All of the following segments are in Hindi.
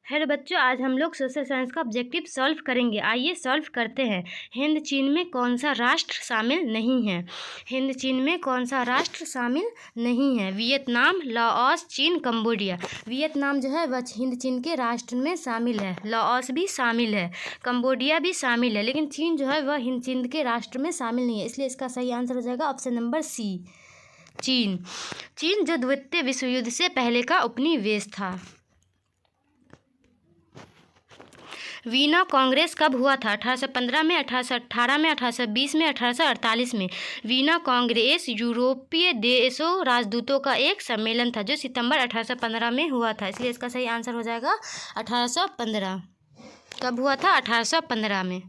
हेलो बच्चों, आज हम लोग सोशल साइंस का ऑब्जेक्टिव सॉल्व करेंगे। आइए सॉल्व करते हैं। हिंद चीन में कौन सा राष्ट्र शामिल नहीं है? हिंद चीन में कौन सा राष्ट्र शामिल नहीं है? वियतनाम, लाओस, चीन, कंबोडिया। वियतनाम जो है वह हिंद चीन के राष्ट्र में शामिल है। लाओस भी शामिल है, कंबोडिया भी शामिल है, लेकिन चीन जो है वह हिंद चीन के राष्ट्र में शामिल नहीं है। इसलिए इसका सही आंसर हो जाएगा ऑप्शन नंबर सी, चीन। चीन जो द्वितीय विश्व युद्ध से पहले का उपनिवेश था। वीना कांग्रेस कब हुआ था? 1815 में, 1818 में, 1820 में, 1848 में। वीना कांग्रेस यूरोपीय देशों राजदूतों का एक सम्मेलन था जो सितंबर 1815 में हुआ था। इसलिए इसका सही आंसर हो जाएगा 1815। कब हुआ था? 1815 में।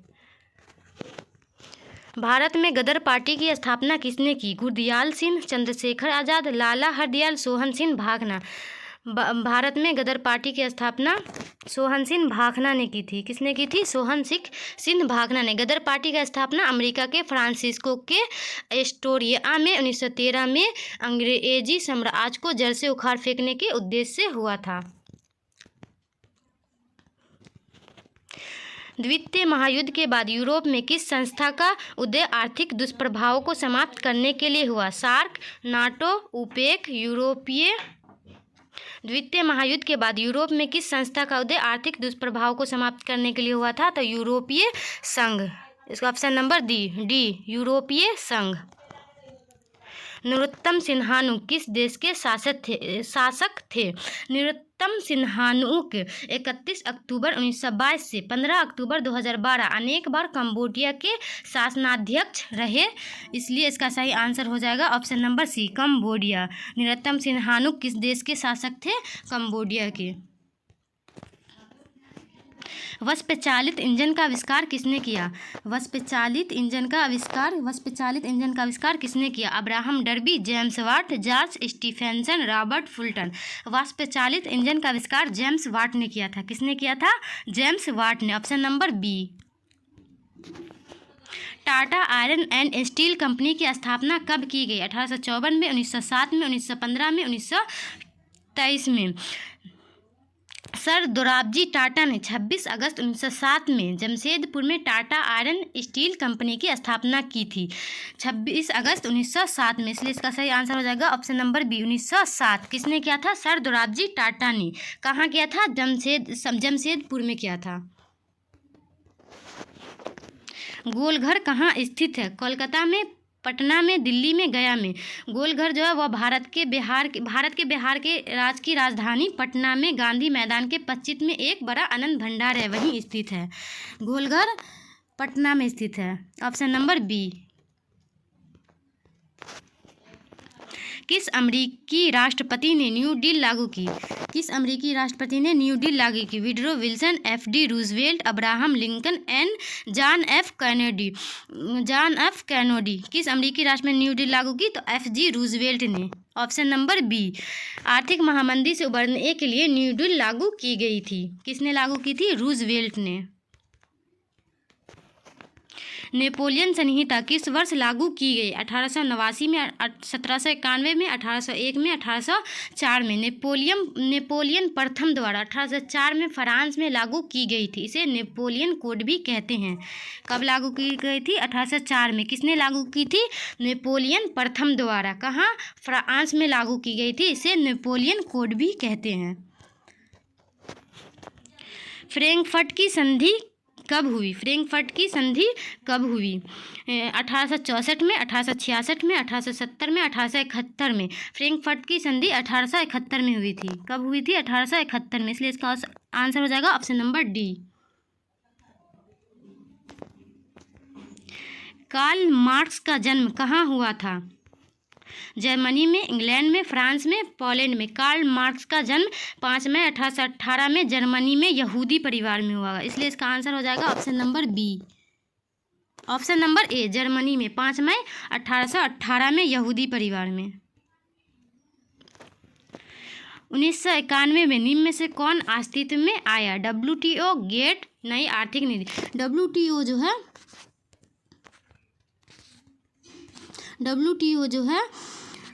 भारत में गदर पार्टी की स्थापना किसने की? गुरदयाल सिंह, चंद्रशेखर आज़ाद, लाला हरदयाल, सोहन सिंह भाखना। भारत में गदर पार्टी की स्थापना सोहन सिंह भाखना ने की थी। किसने की थी? सोहन सिंह भाखना ने। गदर पार्टी का स्थापना अमेरिका के फ्रांसिस्को के एस्टोरिया में 1913 में अंग्रेजी साम्राज्य को जड़ से उखाड़ फेंकने के उद्देश्य से हुआ था। द्वितीय महायुद्ध के बाद यूरोप में किस संस्था का उदय आर्थिक दुष्प्रभावों को समाप्त करने के लिए हुआ? सार्क, नाटो, ओपेक, यूरोपीय। द्वितीय महायुद्ध के बाद यूरोप में किस संस्था का उदय आर्थिक दुष्प्रभाव को समाप्त करने के लिए हुआ था? तो यूरोपीय संघ। इसका ऑप्शन नंबर डी, यूरोपीय संघ। नरोत्तम सिंहानुक किस देश के शासक थे? नरोत्तम सिंहानुक 31 अक्टूबर 1922 से 15 अक्टूबर 2012 अनेक बार कंबोडिया के शासनाध्यक्ष रहे। इसलिए इसका सही आंसर हो जाएगा option number C, Cambodia. Norodom Sihanouk किस देश के शासक थे? कंबोडिया के। वस्प चालित इंजन का आविष्कार किसने किया? वस्प चालित इंजन का आविष्कार किसने किया? Abraham Darby, James Watt, George Stephenson, Robert Fulton. वस्प चालित इंजन का आविष्कार जेम्स वाट ने किया था। किसने किया था? जेम्स वाट ने। Option number B. Tata iron and steel company की स्थापना कब की गई? 1854 में, 1907 में, 1915 में, 1923 में। सर दोराबजी टाटा ने 26 अगस्त 1907 में जमशेदपुर में टाटा आयरन स्टील कंपनी की स्थापना की थी। 26 अगस्त 1907 में। इसलिए इसका सही आंसर हो जाएगा ऑप्शन नंबर बी, 1907। किसने किया था? सर दोराबजी टाटा ने। कहाँ किया था? जमशेदपुर में किया था। गोलघर कहाँ स्थित है? कोलकाता में, पटना में, दिल्ली में, गया में। गोलघर जो है वह भारत के बिहार के राज्य की राजधानी पटना में गांधी मैदान के पश्चिम में एक बड़ा आनंद भंडार है, वहीं स्थित है। गोलघर पटना में स्थित है। Option number B. किस अमेरिकी राष्ट्रपति ने न्यू डील लागू की? किस अमेरिकी राष्ट्रपति ने न्यू डील लागू की? Woodrow Wilson, F D. Roosevelt, Abraham Lincoln and John F Kennedy. किस अमेरिकी राष्ट्र में न्यू डील लागू की? तो एफ.जी. रूजवेल्ट ने। Option number B. आर्थिक महामंदी से उबरने के लिए न्यू डील लागू की गई थी। किसने लागू की थी? रूजवेल्ट ने। नेपोलियन संहिता किस वर्ष लागू की गई? 1889 में, 1791 में, 1801 में, 1804 में। नेपोलियन प्रथम द्वारा 1804 में फ्रांस में लागू की गई थी। इसे नेपोलियन कोड भी कहते हैं। कब लागू की गई थी? 1804 में। किसने लागू की थी? नेपोलियन प्रथम द्वारा। कहाँ? फ्रांस में लागू की गई थी। इसे नेपोलियन कोड भी कहते हैं। फ्रैंकफर्ट की संधि कब हुई? फ्रैंकफर्ट की संधि कब हुई? 1864 में, 1866 में, 1870 में, 1871 में। फ्रैंकफर्ट की संधि 1871 में हुई थी। कब हुई थी? 1871 में। इसलिए इसका आंसर हो जाएगा option number D. Karl Marx का जन्म कहाँ हुआ था? जर्मनी में, इंग्लैंड में, फ्रांस में, पोलैंड में। कार्ल मार्क्स का जन्म 5 मई 1818 में जर्मनी में यहूदी परिवार में हुआ। इसलिए इसका आंसर हो जाएगा option number B. Option number A, Germany में 5 मई 1818 में यहूदी परिवार में। 1991 में निम्न में से कौन अस्तित्व में आया? WTO, गेट, नई आर्थिक नीति। WTO जो है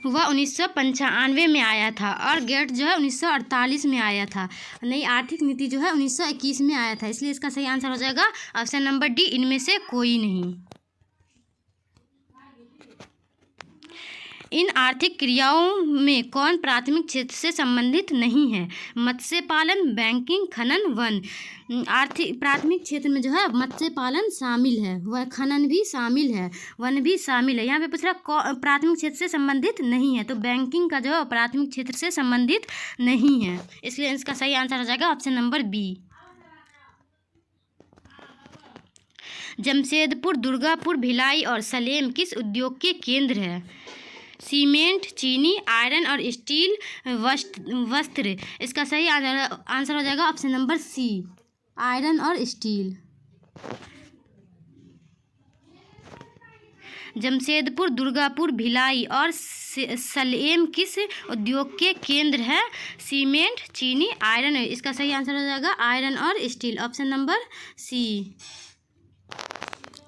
वह 1995 में आया था और गेट जो है 1948 में आया था। नई आर्थिक नीति जो है 1921 में आया था। इसलिए इसका सही आंसर हो जाएगा ऑप्शन नंबर डी, इनमें से कोई नहीं। इन आर्थिक क्रियाओं में कौन प्राथमिक क्षेत्र से संबंधित नहीं है? मत्स्य पालन, बैंकिंग, खनन, वन। आर्थिक प्राथमिक क्षेत्र में जो है मत्स्य पालन शामिल है, वह खनन भी शामिल है, वन भी शामिल है। यहाँ पे पूछ रहा प्राथमिक क्षेत्र से संबंधित नहीं है, तो बैंकिंग का जो है प्राथमिक क्षेत्र से संबंधित नहीं है। इसलिए इसका सही आंसर हो जाएगा option number B. Jamshedpur, Durgapur, Bhilai और सलेम किस उद्योग के केंद्र है? सीमेंट, चीनी, आयरन और स्टील, वस्त्र। इसका सही आंसर हो जाएगा ऑप्शन नंबर सी, आयरन और स्टील। जमशेदपुर, दुर्गापुर, भिलाई और सलेम किस उद्योग के केंद्र है? सीमेंट, चीनी, आयरन। इसका सही आंसर हो जाएगा आयरन और steel, option number C,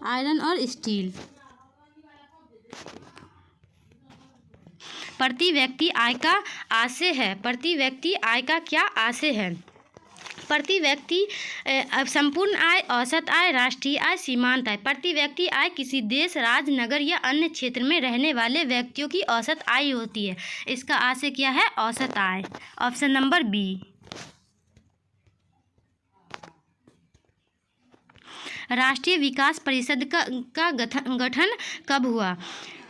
iron और स्टील। प्रति व्यक्ति आय का आशय है। प्रति व्यक्ति आय का क्या आशय है? प्रति व्यक्ति संपूर्ण आय, औसत आय, राष्ट्रीय आय, सीमांत आय। प्रति व्यक्ति आय किसी देश, राज्य, नगर या अन्य क्षेत्र में रहने वाले व्यक्तियों की औसत आय होती है। इसका आशय क्या है? औसत आय, ऑप्शन नंबर बी। राष्ट्रीय विकास परिषद का गठन कब हुआ?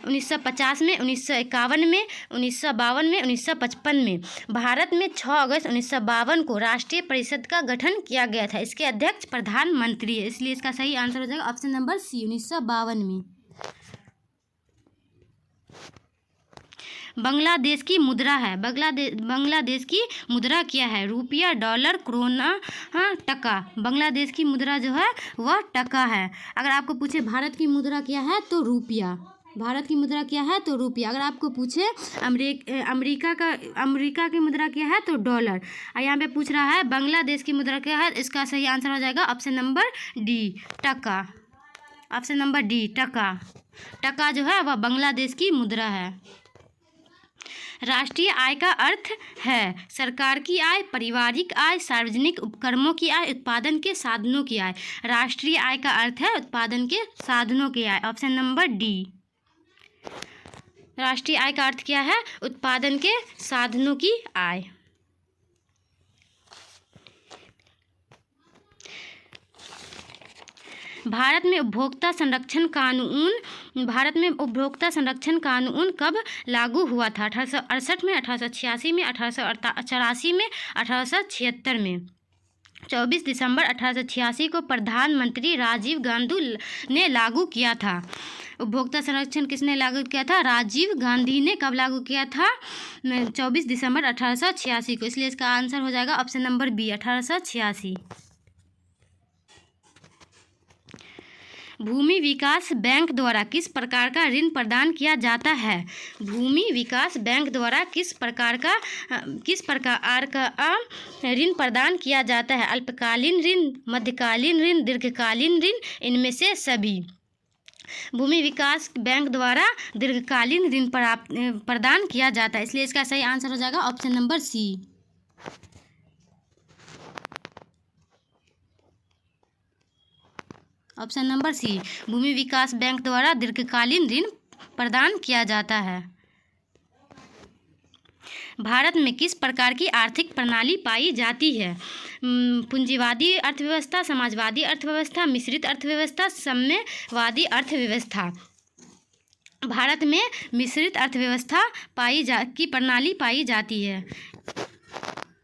1950 में, 1951 में, 1952 में, 1955 में। भारत में 6 अगस्त 1952 को राष्ट्रीय परिषद का गठन किया गया था। इसके अध्यक्ष प्रधानमंत्री है। इसलिए इसका सही आंसर हो जाएगा ऑप्शन नंबर सी, 1952 में। बांग्लादेश की मुद्रा है। बांग्लादेश की मुद्रा क्या है? रुपया, डॉलर, क्रोना, टका। बांग्लादेश की मुद्रा जो है वह टका है। अगर आपको पूछे भारत की मुद्रा क्या है तो रुपया। भारत की मुद्रा क्या है तो रुपया। अगर आपको पूछे अमेरिका की मुद्रा क्या है तो डॉलर। और यहाँ पे पूछ रहा है बांग्लादेश की मुद्रा क्या है, इसका सही आंसर हो जाएगा ऑप्शन नंबर डी, टका, ऑप्शन नंबर डी, टका। टका जो है वह बांग्लादेश की मुद्रा है। राष्ट्रीय आय का अर्थ है सरकार की आय, पारिवारिक आय, सार्वजनिक उपक्रमों की आय, उत्पादन के साधनों की आय। राष्ट्रीय आय का अर्थ है उत्पादन के साधनों की आय, ऑप्शन नंबर डी। राष्ट्रीय आय का अर्थ क्या है? उत्पादन के साधनों की आय। भारत में उपभोक्ता संरक्षण कानून कब लागू हुआ था? 1868 में, 1886 में, 1884 में, 1876 में। 24 दिसंबर 1886 को प्रधानमंत्री राजीव गांधी ने लागू किया था। उपभोक्ता संरक्षण किसने लागू किया था? राजीव गांधी ने। कब लागू किया था? 24 दिसंबर 1886 को। इसलिए इसका आंसर हो जाएगा ऑप्शन नंबर बी, 1886। भूमि विकास बैंक द्वारा किस प्रकार का ऋण प्रदान किया जाता है? भूमि विकास बैंक द्वारा किस प्रकार का ऋण प्रदान किया जाता है? अल्पकालीन ऋण, मध्यकालीन ऋण, दीर्घकालीन ऋण, इनमें से सभी। भूमि विकास बैंक द्वारा दीर्घकालीन ऋण प्रदान किया जाता है। इसलिए इसका सही आंसर हो जाएगा option number C. Option number C, भूमि विकास बैंक द्वारा दीर्घकालीन ऋण प्रदान किया जाता है। भारत में किस प्रकार की आर्थिक प्रणाली पाई जाती है? पूंजीवादी अर्थव्यवस्था, समाजवादी अर्थव्यवस्था, मिश्रित अर्थव्यवस्था, साम्यवादी अर्थव्यवस्था। भारत में मिश्रित अर्थव्यवस्था की प्रणाली पाई जाती है।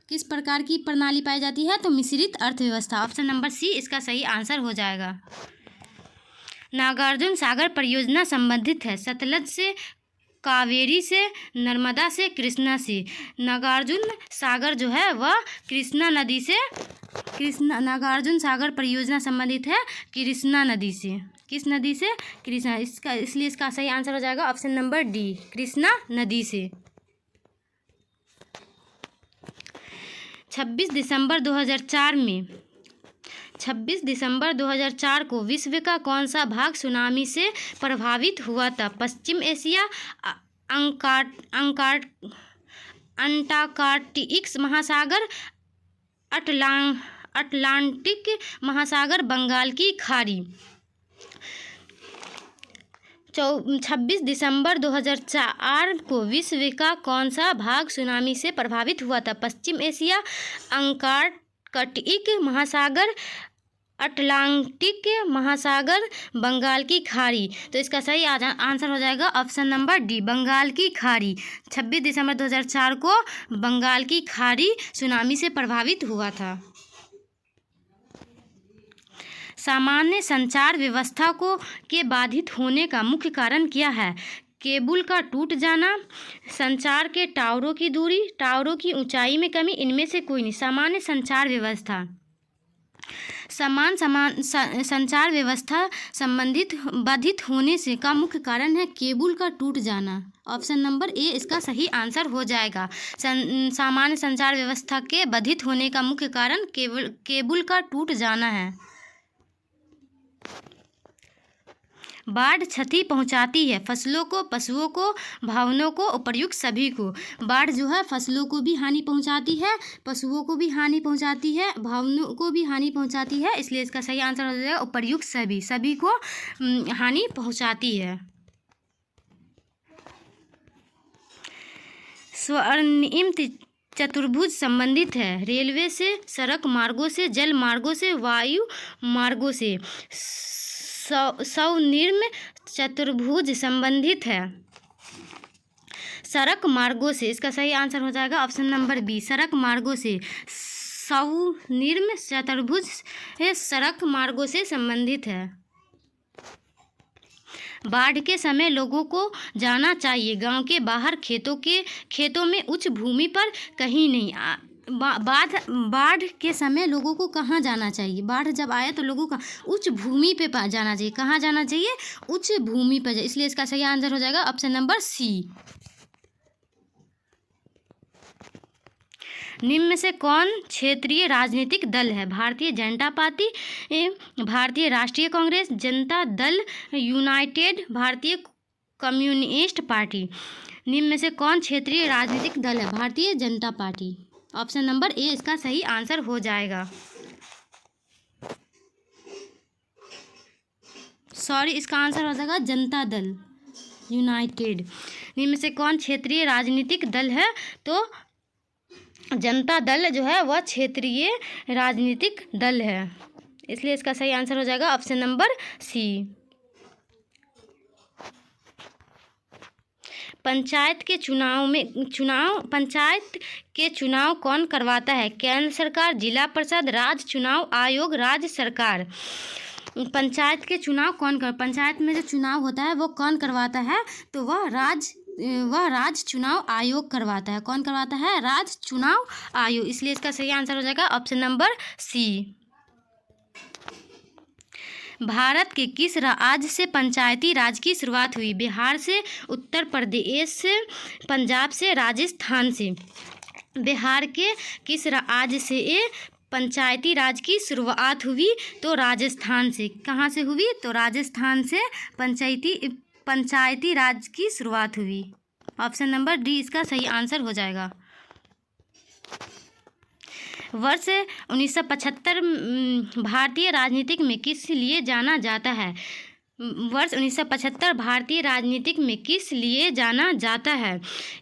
किस प्रकार की प्रणाली पाई जाती है? तो मिश्रित अर्थव्यवस्था, ऑप्शन नंबर सी इसका सही आंसर हो जाएगा। नागार्जुन सागर परियोजना संबंधित है सतलज से, कावेरी से, नर्मदा से, कृष्णा से। नागार्जुन सागर जो है वह कृष्णा नदी से, नागार्जुन सागर परियोजना संबंधित है कृष्णा नदी से। किस नदी से? कृष्णा। इसलिए इसका सही आंसर हो जाएगा ऑप्शन नंबर डी, कृष्णा नदी से। 26 दिसंबर 2004 को विश्व का कौन सा भाग सुनामी से प्रभावित हुआ था? पश्चिम एशिया, अंटार्कटिक महासागर, अटलांटिक महासागर, बंगाल की खाड़ी। 26 दिसंबर 2004 को विश्व का कौन सा भाग सुनामी से प्रभावित हुआ था? पश्चिम एशिया, अंटार्कटिक महासागर, अटलांटिक महासागर, बंगाल की खाड़ी। तो इसका सही आंसर हो जाएगा ऑप्शन नंबर डी, बंगाल की खाड़ी। 26 दिसंबर 2004 को बंगाल की खाड़ी सुनामी से प्रभावित हुआ था। सामान्य संचार व्यवस्था के बाधित होने का मुख्य कारण क्या है? केबल का टूट जाना, संचार के टावरों की दूरी, टावरों की ऊंचाई में कमी, इनमें से कोई नहीं। सामान्य संचार व्यवस्था, संचार व्यवस्था संबंधित बाधित होने से का मुख्य कारण है केबल का टूट जाना। ऑप्शन नंबर ए इसका सही आंसर हो जाएगा। सामान्य संचार व्यवस्था के बाधित होने का मुख्य कारण केबल का टूट जाना है। बाढ़ क्षति पहुंचाती है फसलों को, पशुओं को, भवनों को, उपर्युक्त सभी को। बाढ़ जो है फसलों को भी हानि पहुंचाती है, पशुओं को भी हानि पहुंचाती है, भवनों को भी हानि पहुंचाती है, इसलिए इसका सही आंसर हो जाएगा उपर्युक्त सभी, सभी को हानि पहुंचाती है। स्वर्णिम चतुर्भुज संबंधित है रेलवे से, सड़क मार्गों से, जल मार्गों से, वायु मार्गों से। स्वर्णिम चतुर्भुज संबंधित है सड़क मार्गों से, इसका सही आंसर हो जाएगा ऑप्शन नंबर बी, सड़क मार्गों से। स्वर्णिम चतुर्भुज सड़क मार्गों से संबंधित है। बाढ़ के समय लोगों को जाना चाहिए गांव के बाहर, खेतों में, उच्च भूमि पर, कहीं नहीं। बाढ़ के समय लोगों को कहाँ जाना चाहिए? बाढ़ जब आए तो लोगों का उच्च भूमि पे जाना चाहिए। कहाँ जाना चाहिए? उच्च भूमि पर, इसलिए इसका सही आंसर हो जाएगा ऑप्शन नंबर सी। निम्न में से कौन क्षेत्रीय राजनीतिक दल है? भारतीय जनता पार्टी, भारतीय राष्ट्रीय कांग्रेस, जनता दल यूनाइटेड, भारतीय कम्युनिस्ट पार्टी। निम्न में से कौन क्षेत्रीय राजनीतिक दल है? Bharatiya Janata party. Option number ए इसका सही आंसर हो जाएगा। सॉरी, इसका आंसर हो जाएगा जनता दल यूनाइटेड। निम्न में से कौन क्षेत्रीय राजनीतिक दल है? तो जनता दल जो है वह क्षेत्रीय राजनीतिक दल है, इसलिए इसका सही आंसर हो जाएगा ऑप्शन नंबर सी। पंचायत के चुनाव कौन करवाता है? केंद्र सरकार, जिला परिषद, राज्य चुनाव आयोग, राज्य सरकार। पंचायत के चुनाव पंचायत में जो चुनाव होता है वो कौन करवाता है? तो वह राज्य चुनाव आयोग करवाता है। कौन करवाता है? राज्य चुनाव आयोग, इसलिए इसका सही आंसर हो जाएगा ऑप्शन नंबर सी। भारत के किस राज्य से पंचायती राज की शुरुआत हुई? बिहार से, उत्तर प्रदेश से, पंजाब से, राजस्थान से। बिहार के किस राज्य से पंचायती राज की शुरुआत हुई? तो राजस्थान से। कहाँ से हुई? तो राजस्थान से पंचायती राज की शुरुआत हुई। ऑप्शन नंबर डी इसका सही आंसर हो जाएगा। वर्ष 1975 भारतीय राजनीतिक में किस लिए जाना जाता है? वर्ष 1975 भारतीय राजनीतिक में किस लिए जाना जाता है?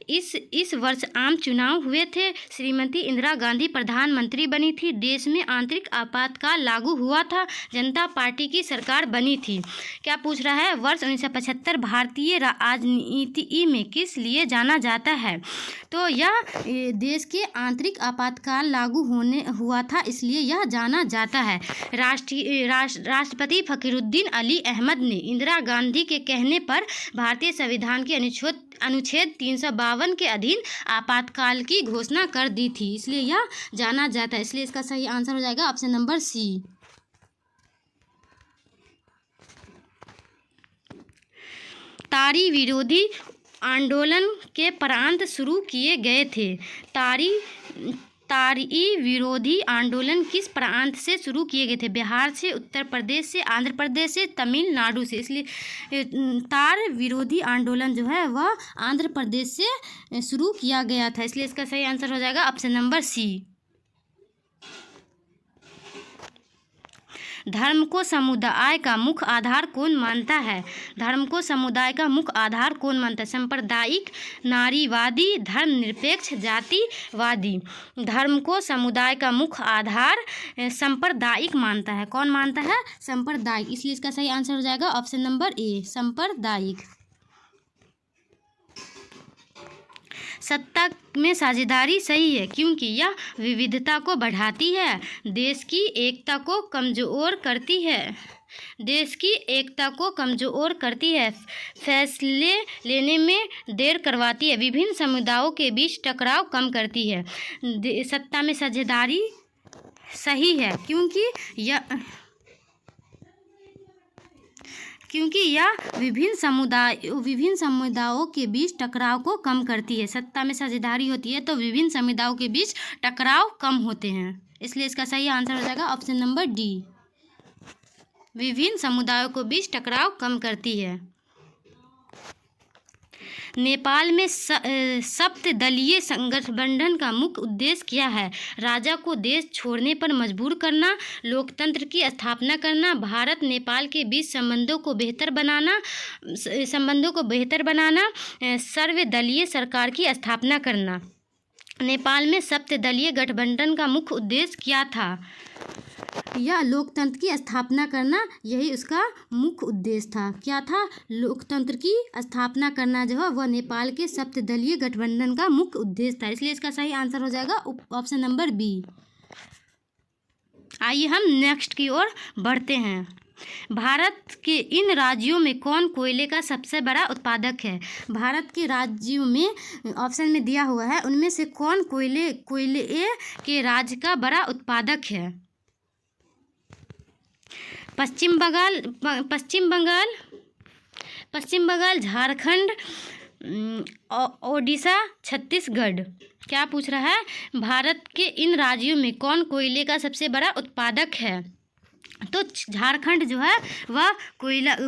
इस वर्ष आम चुनाव हुए थे, श्रीमती इंदिरा गांधी प्रधानमंत्री बनी थी, देश में आंतरिक आपातकाल लागू हुआ था, जनता पार्टी की सरकार बनी थी। क्या पूछ रहा है? वर्ष 1975 भारतीय राजनीति में किस लिए जाना जाता है? तो यह देश के आंतरिक आपातकाल लागू हुआ था, इसलिए यह जाना जाता है। राष्ट्रपति फकीरुद्दीन अली अहमद ने इंदिरा गांधी के कहने पर भारतीय संविधान के अनुच्छेद 352 के अधीन आपातकाल की घोषणा कर दी थी, इसलिए यह जाना जाता है। इसलिए इसका सही आंसर हो जाएगा ऑप्शन नंबर सी। तारी विरोधी आंदोलन के प्रांत शुरू किए गए थे। तारी तारी विरोधी आंदोलन किस प्रांत से शुरू किए गए थे? बिहार से, उत्तर प्रदेश से, आंध्र प्रदेश से, तमिलनाडु से। इसलिए तार विरोधी आंदोलन जो है वह आंध्र प्रदेश से शुरू किया गया था। इसलिए इसका सही आंसर हो जाएगा ऑप्शन नंबर सी। धर्म को समुदाय का मुख्य आधार कौन मानता है? धर्म को समुदाय का मुख्य आधार कौन मानता है? सांप्रदायिक, नारीवादी, धर्मनिरपेक्ष, जातिवादी। धर्म को समुदाय का मुख्य आधार सांप्रदायिक मानता है। कौन मानता है? सांप्रदायिक। इसलिए इसका सही आंसर हो जाएगा ऑप्शन नंबर ए, सांप्रदायिक। सत्ता में साझेदारी सही है क्योंकि यह विविधता को बढ़ाती है, देश की एकता को कमजोर करती है, देश की एकता को कमजोर करती है, फैसले लेने में देर करवाती है, विभिन्न समुदायों के बीच टकराव कम करती है। सत्ता में साझेदारी सही है क्योंकि यह विभिन्न समुदायों के बीच टकराव को कम करती है। सत्ता में साझेदारी होती है तो विभिन्न समुदायों के बीच टकराव कम होते हैं। इसलिए इसका सही आंसर हो जाएगा ऑप्शन नंबर डी, विभिन्न समुदायों के बीच टकराव कम करती है। नेपाल में सप्तदलीय गठबंधन का मुख्य उद्देश्य क्या है? राजा को देश छोड़ने पर मजबूर करना, लोकतंत्र की स्थापना करना, भारत नेपाल के बीच संबंधों को बेहतर बनाना, सर्वदलीय सरकार की स्थापना करना। नेपाल में सप्तदलीय गठबंधन का मुख्य उद्देश्य क्या था? यह लोकतंत्र की स्थापना करना, यही उसका मुख्य उद्देश्य था। क्या था? लोकतंत्र की स्थापना करना जो है वह नेपाल के सप्तदलीय गठबंधन का मुख्य उद्देश्य था। इसलिए इसका सही आंसर हो जाएगा ऑप्शन नंबर बी। आइए हम नेक्स्ट की ओर बढ़ते हैं। भारत के इन राज्यों में कौन कोयले का सबसे बड़ा उत्पादक है? भारत के राज्यों में ऑप्शन में दिया हुआ है, उनमें से कौन कोयले के राज्य का बड़ा उत्पादक है? पश्चिम बंगाल, झारखंड, ओडिशा, छत्तीसगढ़। क्या पूछ रहा है? भारत के इन राज्यों में कौन कोयले का सबसे बड़ा उत्पादक है? तो झारखंड जो है वह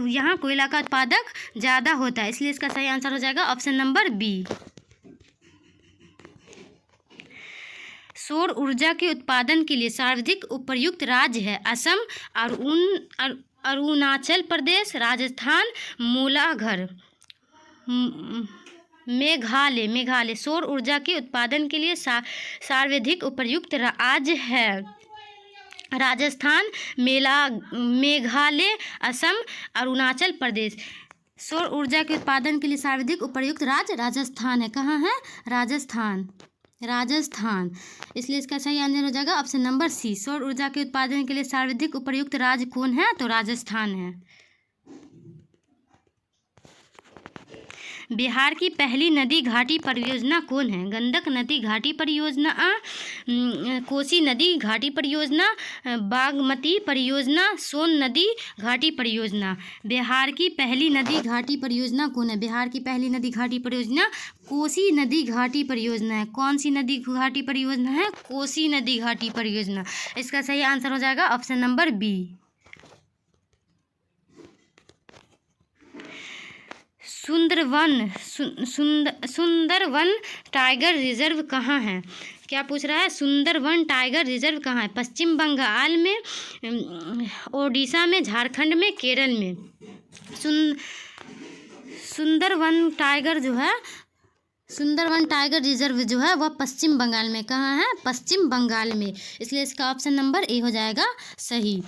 यहाँ कोयला का उत्पादक ज़्यादा होता है। इसलिए इसका सही आंसर हो जाएगा ऑप्शन नंबर बी। सौर ऊर्जा के उत्पादन के लिए सर्वाधिक उपयुक्त राज्य है असम, अरुणाचल प्रदेश, राजस्थान, मूलाघर, मेघालय। सौर ऊर्जा के उत्पादन के लिए सर्वाधिक उपयुक्त राज्य है राजस्थान, मेघालय, असम, अरुणाचल प्रदेश। सौर ऊर्जा के उत्पादन के लिए सर्वाधिक उपयुक्त राज्य राजस्थान है। कहाँ है? राजस्थान। इसलिए इसका सही आंसर हो जाएगा ऑप्शन नंबर सी। सौर ऊर्जा के उत्पादन के लिए सर्वाधिक उपयुक्त राज्य कौन है? तो राजस्थान है। बिहार की पहली नदी घाटी परियोजना कौन है? गंडक नदी घाटी परियोजना, कोसी नदी घाटी परियोजना, बागमती परियोजना, सोन नदी घाटी परियोजना। बिहार की पहली नदी घाटी परियोजना कौन है? बिहार की पहली नदी घाटी परियोजना कोसी नदी घाटी परियोजना है। कौन सी नदी घाटी परियोजना है? कोसी नदी घाटी परियोजना। इसका सही आंसर हो जाएगा option number B. Sundarban tiger reserve कहाँ है? क्या पूछ रहा है? सुंदरवन टाइगर रिजर्व कहाँ है? पश्चिम बंगाल में, ओडिशा में, झारखंड में, केरल में। सुंदरवन टाइगर रिजर्व जो है वह पश्चिम बंगाल में। कहाँ है? पश्चिम बंगाल में। इसलिए इसका ऑप्शन नंबर ए हो जाएगा सही।